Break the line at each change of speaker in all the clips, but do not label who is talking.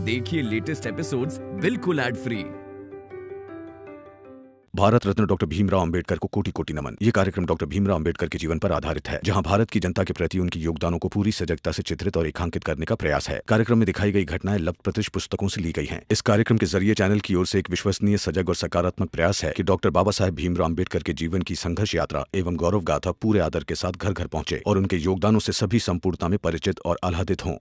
देखिए latest episodes बिल्कुल ad free.
Bharat Ratna doctor Bhimrao Ambedkar को कोटि कोटि नमन। ये कार्यक्रम डॉक्टर भीमराव अंबेडकर के जीवन पर आधारित है, जहां भारत की जनता के प्रति उनके योगदानों को पूरी सजगता से चित्रित और रेखांकित करने का प्रयास है। कार्यक्रम में दिखाई गई घटनाएं लब्ध प्रतिष्ठ पुस्तकों से ली गई हैं। इस कार्यक्रम के जरिए चैनल की ओर से एक विश्वसनीय, सजग और सकारात्मक प्रयास है कि डॉक्टर बाबा साहेब भीमराव अंबेडकर के जीवन की संघर्ष यात्रा एवं गौरव गाथा पूरे आदर के साथ घर घर पहुंचे और उनके योगदानों से सभी संपूर्णता में परिचित और आह्लादित हों।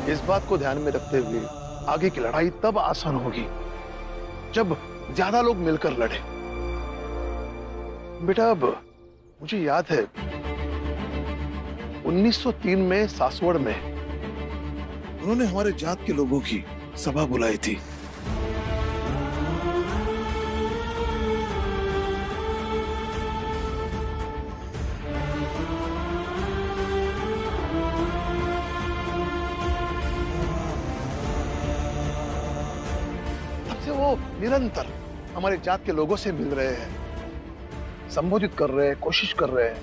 इस बात को ध्यान में रखते हुए आगे की लड़ाई तब आसान होगी जब ज्यादा लोग मिलकर लड़े। बेटा, अब मुझे याद है 1903 में सासवड़ में उन्होंने हमारे जात के लोगों की सभा बुलाई थी। वो निरंतर हमारे जात के लोगों से मिल रहे हैं, संबोधित कर रहे हैं, कोशिश कर रहे हैं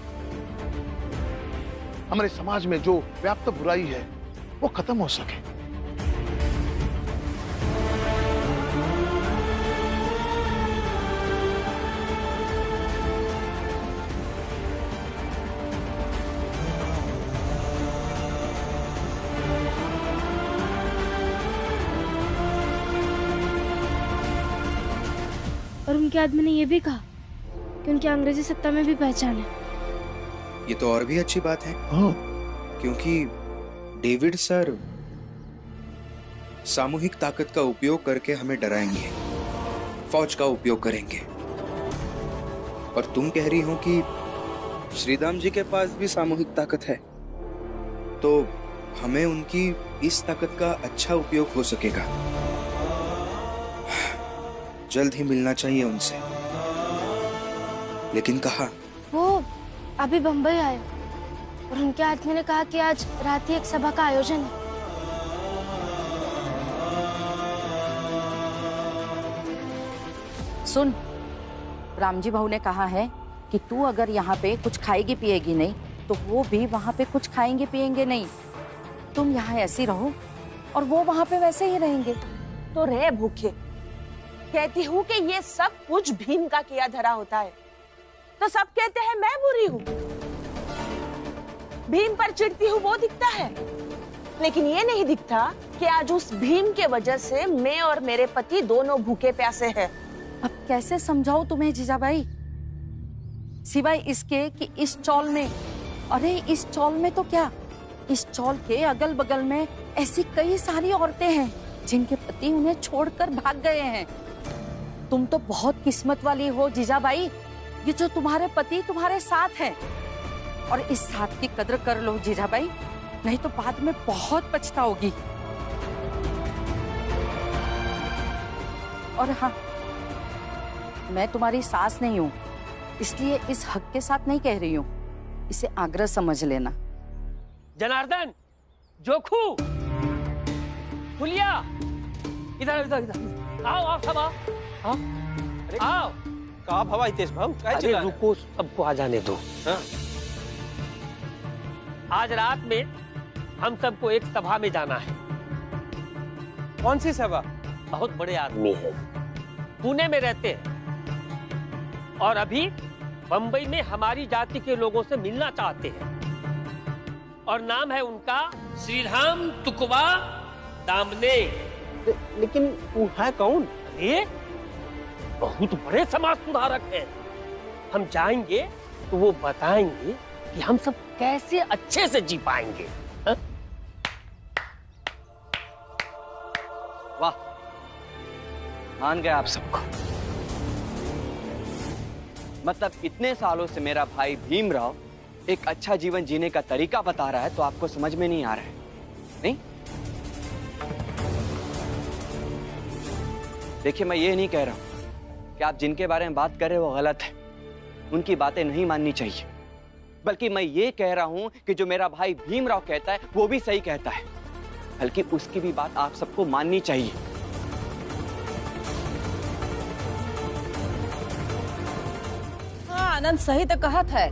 हमारे समाज में जो व्याप्त बुराई है वो खत्म हो सके।
और उनके आदमी ने यह भी कहा कि उनकी अंग्रेजी सत्ता में भी पहचान है।
ये तो और भी अच्छी बात है।
हाँ।
क्योंकि डेविड सर सामूहिक ताकत का उपयोग करके हमें डराएंगे, फौज का उपयोग करेंगे। और तुम कह रही हो कि श्रीराम जी के पास भी सामूहिक ताकत है, तो हमें उनकी इस ताकत का अच्छा उपयोग हो सकेगा। जल्द ही मिलना चाहिए उनसे। लेकिन कहाँ?
वो अभी बंबई आए और उनके आदमी ने कहा कि आज रात ही एक सभा का आयोजन है।
सुन, रामजी भाऊ ने कहा है कि तू अगर यहाँ पे कुछ खाएगी पिएगी नहीं तो वो भी वहाँ पे कुछ खाएंगे पिएंगे नहीं। तुम यहाँ ऐसे रहो और वो वहाँ पे वैसे ही रहेंगे।
तो रहे भूखे। कहती हूँ कि ये सब कुछ भीम का किया धरा होता है, तो सब कहते हैं मैं बुरी हूँ। भीम पर चिढ़ती हूँ वो दिखता है, लेकिन ये नहीं दिखता कि आज उस भीम के वजह से मैं और मेरे पति दोनों भूखे प्यासे हैं।
अब कैसे समझाऊं तुम्हें जीजाबाई, सिवाय इसके कि इस चौल में, अरे इस चौल में तो क्या, इस चौल के अगल बगल में ऐसी कई सारी औरतें हैं जिनके पति उन्हें छोड़कर भाग गए हैं। तुम तो बहुत किस्मत वाली हो जीजाबाई, ये जो तुम्हारे पति तुम्हारे साथ हैं। और इस साथ की कदर कर लो जीजाबाई, नहीं तो बाद में बहुत पछताओगी। और हाँ, मैं तुम्हारी सास नहीं हूं, इसलिए इस हक के साथ नहीं कह रही हूं, इसे आग्रह समझ लेना।
जनार्दन, जोखू, फुलिया, इधर इधर इधर आओ, आप सब आओ। हाँ? आओ।
कहाँ भवा हितेश भाऊ?
अरे रुको, सबको आ जाने दो। हाँ? आज रात में हम सबको एक सभा में जाना है।
कौन सी सभा?
बहुत बड़े आदमी हैं, पुणे में रहते हैं और अभी बंबई में हमारी जाति के लोगों से मिलना चाहते हैं। और नाम है उनका श्रीराम तुकवा दामने।
लेकिन वो है कौन?
अरे बहुत बड़े समाज सुधारक हैं। हम जाएंगे तो वो बताएंगे कि हम सब कैसे अच्छे से जी पाएंगे। हा?
वाह, मान गए आप सबको। मतलब इतने सालों से मेरा भाई भीमराव एक अच्छा जीवन जीने का तरीका बता रहा है, तो आपको समझ में नहीं आ रहा है, नहीं? देखिए, मैं ये नहीं कह रहा हूं कि आप जिनके बारे में बात कर रहे हो वो गलत है, उनकी बातें नहीं माननी चाहिए। बल्कि मैं ये कह रहा हूं कि जो मेरा भाई भीमराव कहता है वो भी सही कहता है, बल्कि उसकी भी बात आप सबको माननी चाहिए।
आनंद सही तो कहत है।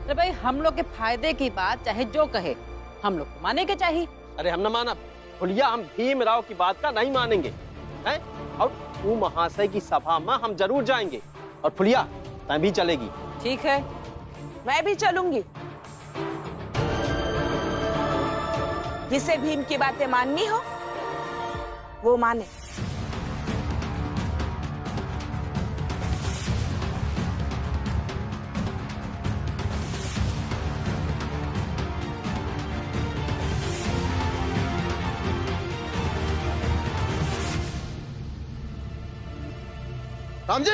अरे भाई हम लोग के फायदे की बात चाहे जो कहे, हम लोग को माने के चाहिए।
अरे हम न माना फुलिया, हम भीमराव की बात का नहीं मानेंगे हैं? और तू महाशय की सभा में हम जरूर जाएंगे। और फुलिया तै भी चलेगी?
ठीक है,
मैं भी चलूंगी। जिसे भीम की बातें माननी हो वो माने।
राम जी,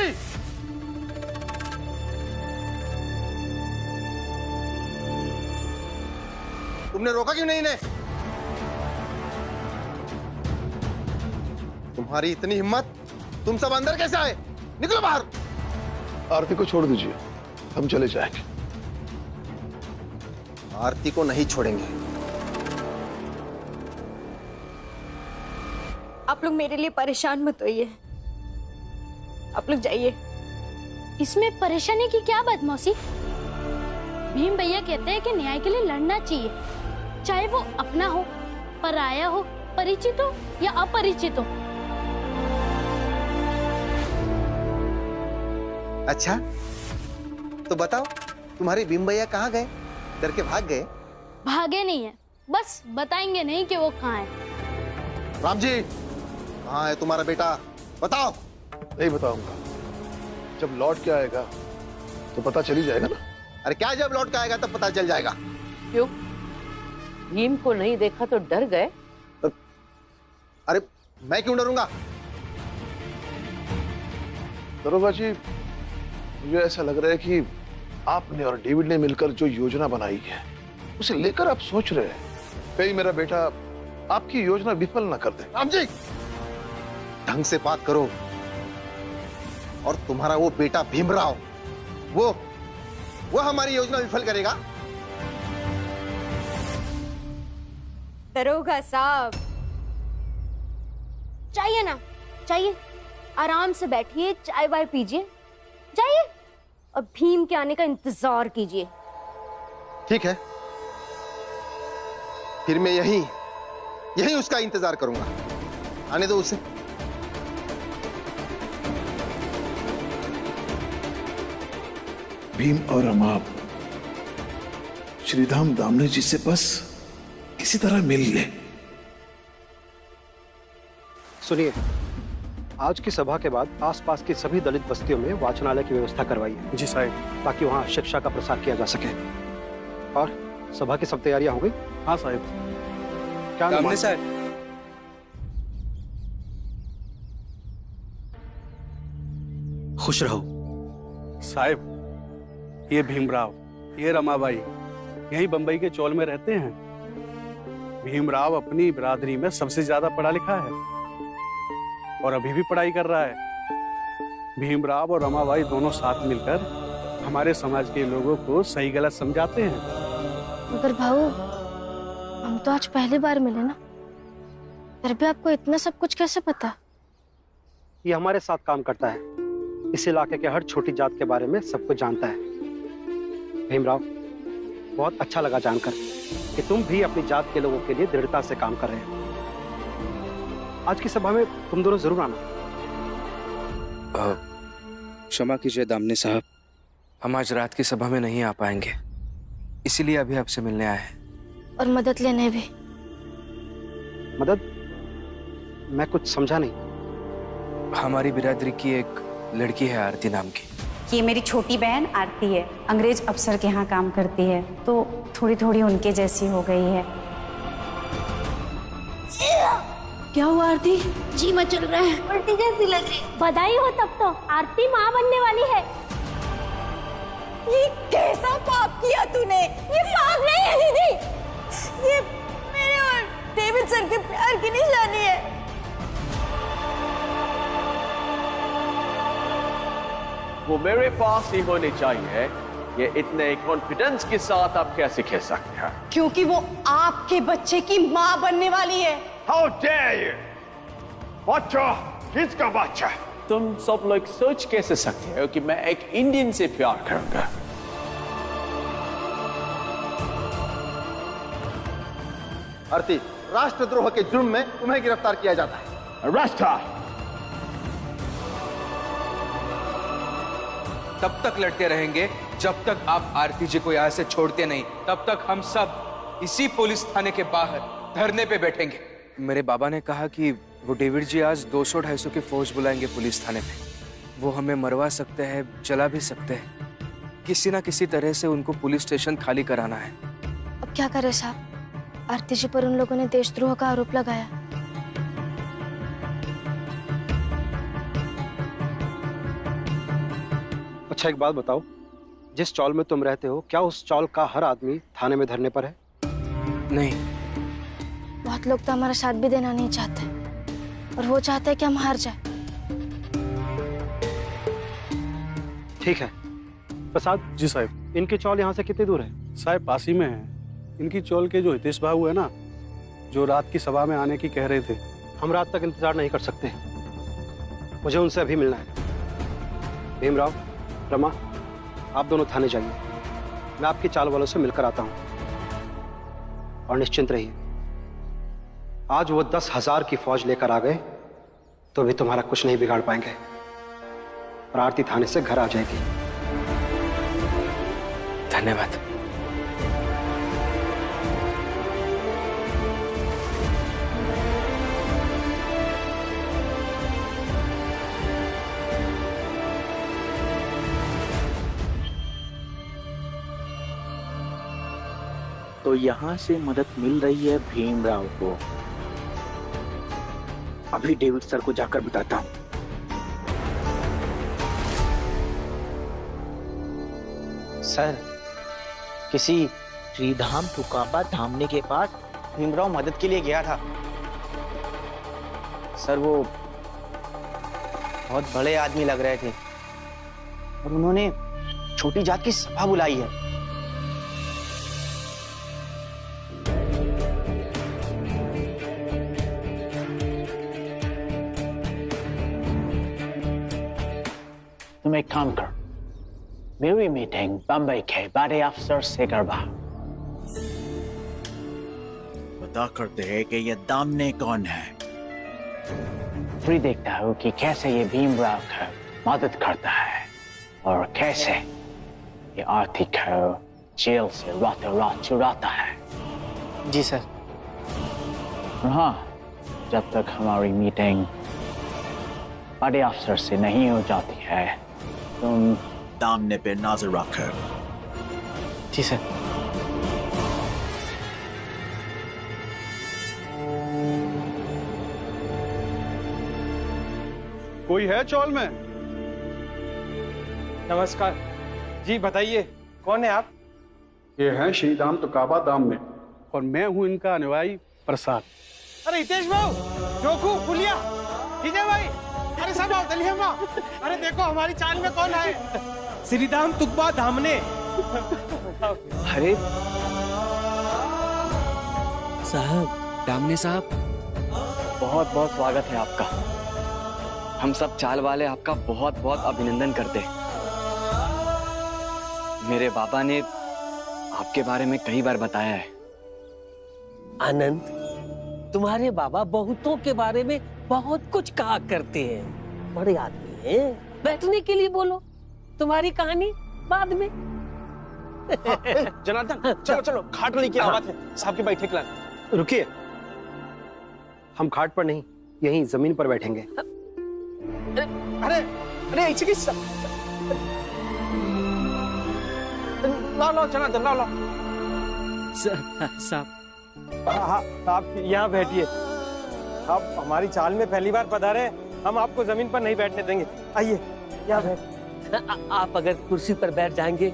तुमने रोका क्यों नहीं इन्हें? तुम्हारी इतनी हिम्मत, तुम सब अंदर कैसे आए? निकलो बाहर। आरती को छोड़ दीजिए, हम चले जाएंगे। आरती को नहीं छोड़ेंगे।
आप लोग मेरे लिए परेशान मत होइए, आप लोग जाइए।
इसमें परेशानी की क्या बात मौसी? भीम भैया कहते हैं कि न्याय के लिए लड़ना चाहिए, चाहे वो अपना हो, पराया हो, परिचित हो या अपरिचित हो।
अच्छा, तो बताओ तुम्हारे भीम भैया कहाँ गए? डर के भाग गए?
भागे नहीं है, बस बताएंगे नहीं कि वो कहाँ है।
राम जी, कहाँ है तुम्हारा बेटा? बताओ। नहीं बताऊंगा, जब लौट के आएगा तो पता चल ही जाएगा ना। अरे क्या, जब लौट के आएगा तब पता चल जाएगा।
क्यों? भीम को नहीं देखा तो डर गए?
अरे मैं क्यों डरूंगा? दरोगा जी, मुझे ऐसा लग रहा है कि आपने और डेविड ने मिलकर जो योजना बनाई है उसे लेकर आप सोच रहे हैं कहीं मेरा बेटा आपकी योजना विफल ना कर दे। राम जी, ढंग से बात करो। और तुम्हारा वो बेटा भीमराव, वो हमारी योजना विफल करेगा?
दरोगा साहब, चाहिए ना, चाहिए, आराम से बैठिए, चाय वाय पीजिए, जाइए और भीम के आने का इंतजार कीजिए।
ठीक है, फिर मैं यही उसका इंतजार करूंगा। आने दो उसे।
भीम और रमाब श्रीधाम दामने जी से बस किसी तरह मिल ले।
सुनिए, आज की सभा के बाद आसपास की सभी दलित बस्तियों में वाचनालय की व्यवस्था करवाइए। जी साहब, ताकि वहां शिक्षा का प्रसार किया जा सके। और सभा की सब तैयारियां हो गई? हाँ साहब। क्या दामने साहब?
खुश रहो
साहब। ये भीमराव, ये रमाबाई यही बंबई के चौल में रहते हैं। भीमराव अपनी बिरादरी में सबसे ज्यादा पढ़ा लिखा है और अभी भी पढ़ाई कर रहा है। भीमराव और रमाबाई दोनों साथ मिलकर हमारे समाज के लोगों को सही गलत समझाते हैं।
मगर भाऊ, हम तो आज पहली बार मिले ना, फिर भी आपको इतना सब कुछ कैसे पता?
ये हमारे साथ काम करता है, इस इलाके के हर छोटी जात के बारे में सब कुछ जानता है। भीमराव, बहुत अच्छा लगा जानकर कि तुम भी अपनी जात के लोगों के लिए दृढ़ता से काम कर रहे हो। आज की सभा में तुम दोनों जरूर आना।
क्षमा कीजिए दामने साहब, हम आज रात की सभा में नहीं आ पाएंगे, इसीलिए अभी आपसे मिलने आए हैं।
और मदद लेने भी।
मदद? मैं कुछ समझा नहीं।
हमारी बिरादरी की एक लड़की है आरती नाम की।
ये मेरी छोटी बहन आरती है, अंग्रेज अफसर के यहाँ काम करती है, तो थोड़ी थोड़ी उनके जैसी हो गई है।
क्या हुआ आरती? जी में चल रहा है, उल्टी जैसी लग रही। बधाई हो, तब तो आरती माँ बनने वाली है।
ये कैसा पाप किया तूने?
ये पाप नहीं है दीदी,
ये मेरे और डेविड सर के प्यार की निशानी है।
वो मेरे पास ही होनी चाहिए। ये इतने कॉन्फिडेंस के साथ आप कैसे कह सकते हैं?
क्योंकि वो आपके बच्चे की माँ बनने वाली है।
How dare you? बच्चा? किसका बच्चा? तुम सब लोग सोच कैसे सकते हो कि मैं एक इंडियन से प्यार करूंगा?
आरती, राष्ट्रद्रोह के जुर्म में तुम्हें गिरफ्तार किया जाता है।
राष्ट्र
तब तक लड़ते रहेंगे जब तक आप आरती जी को यहाँ से छोड़ते नहीं। तब तक हम सब इसी पुलिस थाने के बाहर धरने पे बैठेंगे। मेरे बाबा ने कहा कि वो डेविड जी आज 200-250 की फौज बुलाएंगे पुलिस थाने पे। वो हमें मरवा सकते हैं, जला भी सकते हैं। किसी ना किसी तरह से उनको पुलिस स्टेशन खाली कराना है।
अब क्या करें साहब, आरती जी पर उन लोगों ने देशद्रोह का आरोप लगाया।
अच्छा एक बात बताओ, जिस चौल में तुम रहते हो, क्या उस चौल का हर आदमी थाने में धरने पर है?
नहीं।
बहुत लोग तो हमारा साथ भी देना नहीं चाहते और वो चाहते हैं कि हम हार जाए।
ठीक है प्रसाद।
जी साहब।
इनके चौल यहाँ से कितनी दूर है?
साहब पास ही में है। इनकी चौल के जो हितेश बाबू है ना, जो रात की सभा में आने की कह रहे थे।
हम रात तक इंतजार नहीं कर सकते, मुझे उनसे अभी मिलना है। भीमराव, रमा, आप दोनों थाने जाइए, मैं आपके चाल वालों से मिलकर आता हूं। और निश्चिंत रहिए, आज वो 10,000 की फौज लेकर आ गए तो भी तुम्हारा कुछ नहीं बिगाड़ पाएंगे और आरती थाने से घर आ जाएगी।
धन्यवाद।
तो यहाँ से मदद मिल रही है भीमराव को। अभी डेविड सर को जाकर बताता हूँ।
सर, किसी श्रीधाम तुकाबा धामने के पास भीमराव मदद के लिए गया था। सर वो बहुत बड़े आदमी लग रहे थे और उन्होंने छोटी जात की सभा बुलाई है।
तुम एक काम कर, मेरी मीटिंग बम्बई के बड़े अफसर से करवा।
पता करते हैं कि ये दामने कौन है।
फिर देखता हूँ कि कैसे ये भीमराव को मदद करता है और कैसे ये आरती को जेल से रातों रात चुराता है।
जी सर।
हाँ, जब तक हमारी मीटिंग बड़े अफसर से नहीं हो जाती है, तुम
दामने पे नजर रखो। जी सर।
कोई है चौल में?
नमस्कार जी, बताइए कौन है आप?
ये हैं श्रीधाम तुकाबा दाम में और मैं हूं इनका अनुयायी प्रसाद।
अरे हितेश भाऊ, जोखू, पुलिया, विजय भाई, अरे सब आओ, दलिया माँ। अरे देखो हमारी चाल में कौन है? श्रीधाम तुकबा धामने।
अरे
साहब, दामने साहब,
बहुत बहुत स्वागत है आपका। हम सब चाल वाले आपका बहुत बहुत अभिनंदन करते हैं। मेरे बाबा ने आपके बारे में कई बार बताया है।
आनंद, तुम्हारे बाबा बहुतों के बारे में बहुत कुछ कहा करते हैं। बड़े आदमी हैं। बैठने के लिए बोलो, तुम्हारी कहानी बाद में।
जनार्दन, चलो चलो, खाट वाली की आवाज है, साहब के बैठे क्लास। रुकिए, हम खाट पर नहीं, यहीं जमीन पर बैठेंगे।
अरे अरे ऐसे की लो जनार्दन, लो।
साहब,
हाँ, आप यहाँ बैठिए। आप हमारी चाल में पहली बार पधारे, हम आपको जमीन पर नहीं बैठने देंगे। आइए यहाँ बैठ।
आप अगर कुर्सी पर बैठ जाएंगे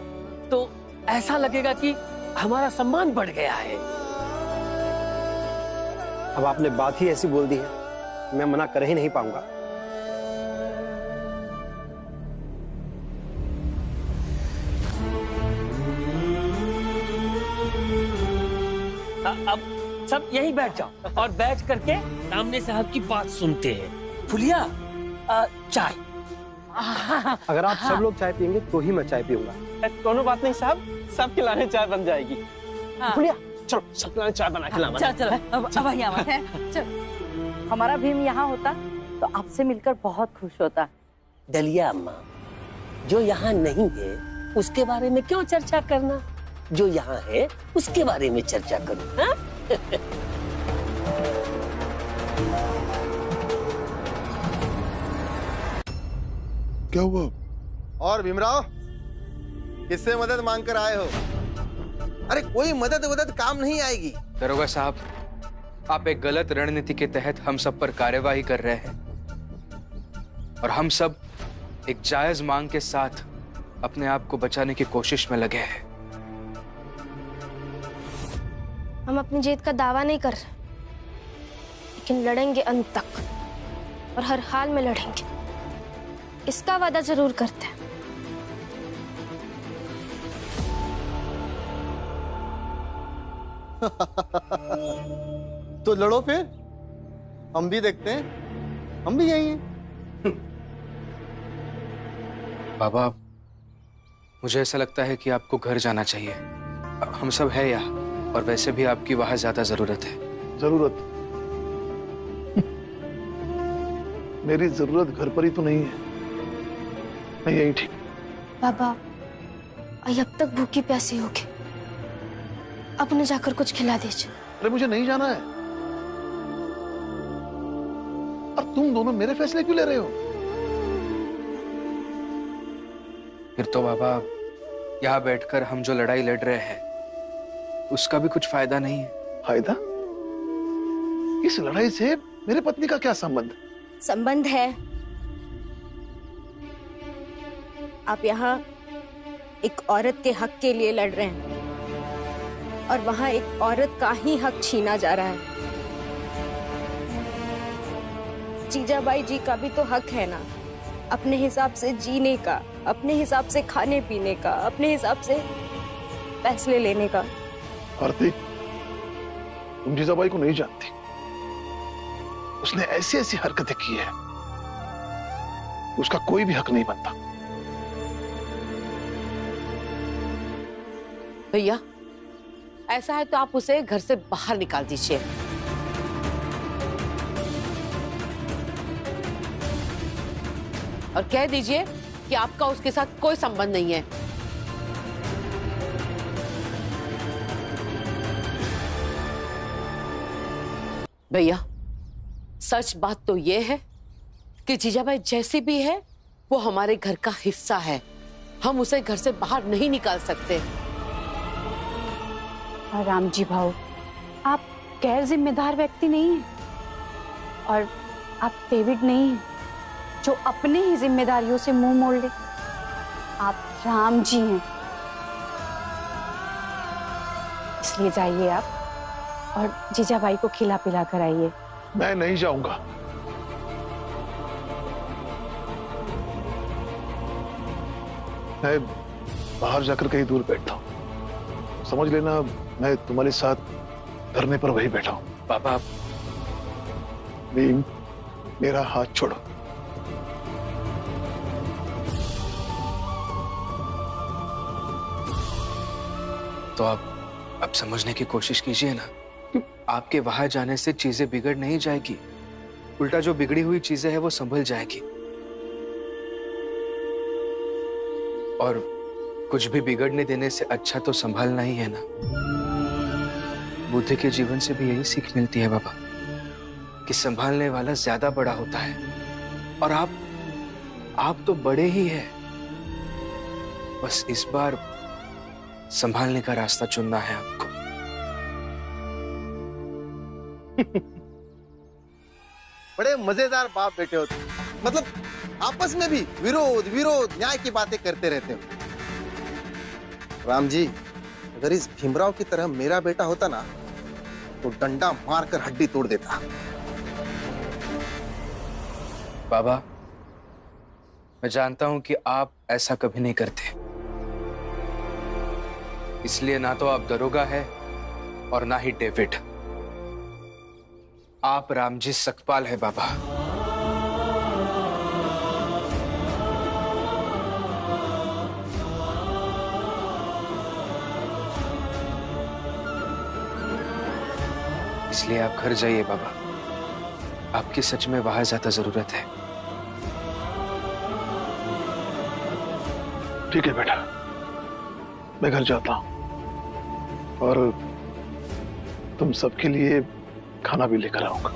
तो ऐसा लगेगा कि हमारा सम्मान बढ़ गया है।
अब आपने बात ही ऐसी बोल दी है, मैं मना कर ही नहीं पाऊंगा।
अब सब यहीं बैठ जाओ और बैठ करके दामने साहब की बात सुनते हैं। फुलिया, चाय।
अगर आप सब लोग चाय पियेंगे तो ही मैं चाय पीऊंगा।
दोनों बात नहीं साहब, सबके लाने चाय बन जाएगी।
फुलिया,
चलो सतनारायण चाय बना के लावा।
चल चल अब यहाँ है। चल हमारा भीम यहाँ होता तो आपसे मिलकर बहुत खुश होता।
दलिया अम्मा, जो यहाँ नहीं है उसके बारे में क्यों चर्चा करना, जो यहाँ है उसके बारे में चर्चा करो। हाँ?
क्या हुआ?
और भीमराव, किससे मदद मांग कर आए हो? अरे कोई मदद काम नहीं आएगी।
दरोगा साहब, आप एक गलत रणनीति के तहत हम सब पर कार्यवाही कर रहे हैं और हम सब एक जायज मांग के साथ अपने आप को बचाने की कोशिश में लगे हैं।
हम अपनी जीत का दावा नहीं कर रहे, लेकिन लड़ेंगे अंत तक और हर हाल में लड़ेंगे, इसका वादा जरूर करते हैं।
तो लड़ो फिर, हम भी देखते हैं, हम भी यही हैं।
बाबा, मुझे ऐसा लगता है कि आपको घर जाना चाहिए। हम सब है यहाँ और वैसे भी आपकी वहां ज्यादा जरूरत है।
जरूरत? मेरी जरूरत घर पर ही तो नहीं है, मैं यही ठीक।
बाबा, अब तक भूखी प्यासी होगी, अब उन्हें जाकर कुछ खिला दीजिए।
अरे मुझे नहीं जाना है। अब तुम दोनों मेरे फैसले क्यों ले रहे हो?
फिर तो बाबा, यहाँ बैठकर हम जो लड़ाई लड़ रहे हैं उसका भी कुछ फायदा नहीं है।
फायदा? इस लड़ाई से मेरे पत्नी का क्या संबंध?
संबंध है। आप यहाँ एक औरत के हक के लिए लड़ रहे हैं और वहां एक औरत का ही हक छीना जा रहा है। जीजाबाई जी का भी तो हक है ना, अपने हिसाब से जीने का, अपने हिसाब से खाने पीने का, अपने हिसाब से फैसले लेने का।
आरती, तुम जीजाबाई को नहीं जानती। उसने ऐसी ऐसी हरकतें की है, उसका कोई भी हक नहीं बनता।
भैया, ऐसा है तो आप उसे घर से बाहर निकाल दीजिए। और कह दीजिए कि आपका उसके साथ कोई संबंध नहीं है। भैया, सच बात तो ये है कि जीजाबाई जैसी भी है वो हमारे घर का हिस्सा है, हम उसे घर से बाहर नहीं निकाल सकते।
और राम जी भाऊ, आप गैर जिम्मेदार व्यक्ति नहीं हैं और आप डेविड नहीं हैं जो अपनी ही जिम्मेदारियों से मुंह मोड़ ले। आप राम जी हैं, इसलिए जाइए आप और जीजाबाई को खिला पिला कर आइए।
मैं नहीं जाऊंगा। मैं बाहर जाकर कहीं दूर बैठता हूं, समझ लेना मैं तुम्हारे साथ धरने पर वही बैठा हूं।
पापा,
भीम, मेरा हाथ छोड़ो।
तो आप अब समझने की कोशिश कीजिए ना, आपके वहां जाने से चीजें बिगड़ नहीं जाएगी, उल्टा जो बिगड़ी हुई चीजें हैं वो संभल जाएगी। और कुछ भी बिगड़ने देने से अच्छा तो संभालना ही है ना। बुद्ध के जीवन से भी यही सीख मिलती है बाबा, कि संभालने वाला ज्यादा बड़ा होता है और आप तो बड़े ही हैं। बस इस बार संभालने का रास्ता चुनना है आपको।
बड़े मजेदार बाप बेटे हो तुम। मतलब आपस में भी विरोध विरोध न्याय की बातें करते रहते हो। राम जी, अगर इस भीमराव की तरह मेरा बेटा होता ना तो डंडा मारकर हड्डी तोड़ देता।
बाबा, मैं जानता हूं कि आप ऐसा कभी नहीं करते, इसलिए ना तो आप दरोगा है और ना ही डेविड। आप रामजी सकपाल है बाबा। इसलिए आप घर जाइए बाबा, आपकी सच में वहां ज्यादा जरूरत है।
ठीक है बेटा, मैं घर जाता हूं और तुम सबके लिए खाना भी लेकर आऊंगा।